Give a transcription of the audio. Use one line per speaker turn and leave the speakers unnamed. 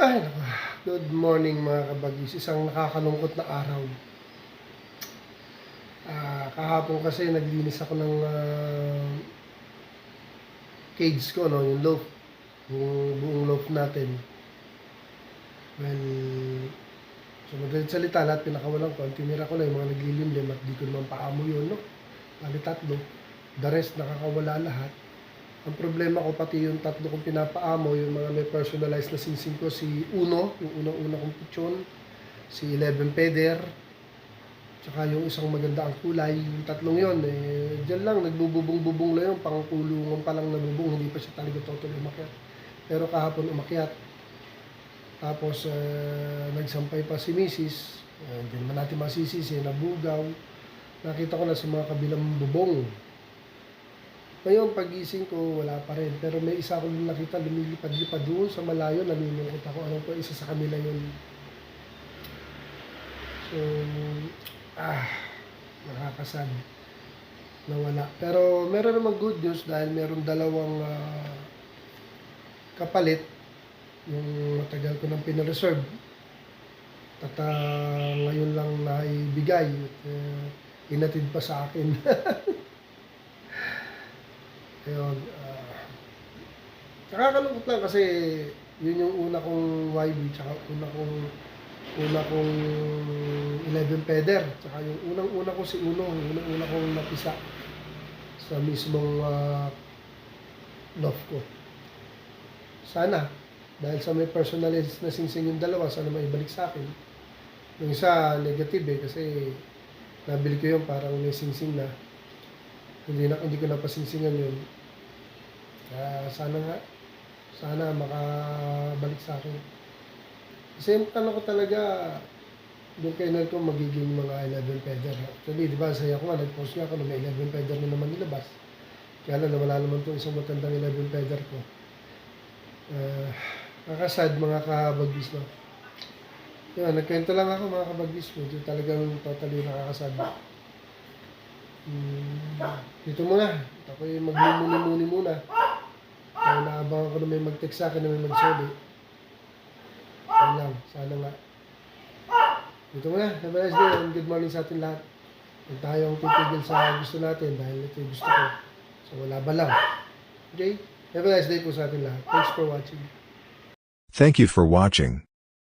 Ay, naku. Good morning mga kabagis. Isang nakakalungkot na araw. Kahapon kasi naglinis ako ng cage ko, no? Yung loaf. Yung buong loaf natin. Well, so madalit salita, lahat pinakawalan ko. Ang tinira ko na yung mga naglilimlim at di ko naman paamo yun, no? Bali tatlo. The rest, nakakawala lahat. Ang problema ko, pati yung tatlo kong pinapaamo, yung mga may personalized na singsing ko, si Uno, yung unang-una kong pichon, si 11 Peder, tsaka yung isang maganda ang kulay, yung tatlong yon dyan lang, nagbububong-bubong lang yun, pang kulungan pa lang nabubong, hindi pa siya talaga totally umakyat. Pero kahapon umakyat, tapos nagsampay pa si Mrs., hindi naman natin masisisi, nabugaw, nakita ko na sa mga kabilang bubong. Ngayon, pagising ko, wala pa rin. Pero may isa akong nakita, lumilipad-lipad doon sa malayo, nalulungkot ako. Ano po, isa sa kanila yun. So, nakakasad na wala. Pero meron namang good news dahil meron dalawang kapalit. Yung matagal ko nang pinareserve. At ngayon lang naibigay. At, inatid pa sa akin. Ayun, nakakalungkot lang kasi yun yung una kong YB, tsaka una kong 11 Peder, tsaka yung unang-una ko si Uno, yung unang-una kong napisa sa mismong love ko. Sana, dahil sa may personalized na singsing yung dalawa, sana maibalik sa akin. Yung isa, negative kasi nabili ko yun parang may singsing na. Hindi ko napasingsingan yun. Sana makabalik sa akin. Kasi yung tanong ko talaga, yung kainan ko magiging mga 11 Peder. Actually, di ba, saya ko nga, nag-post nga ako na may 11 Peder na naman nilabas. Kaya lang, nawala naman itong isang matandang 11 Peder ko. Nakasad mga kabagis, no? Yun, nagkwento lang ako mga kabagis. Medyo talagang totally nakakasad. Dito muna. Ako'y magmumuni-muni muna. Kaya naabangan ko na may mag-text sa akin na may mag-soli. Yan lang. Sana nga. Dito muna. Have a nice day and good morning sa atin lahat. Huwag tayong titigil sa gusto natin dahil ito yung gusto ko. So wala ba lang. Okay? Have a nice day po sa atin lahat. Thanks for watching.
Thank you for watching.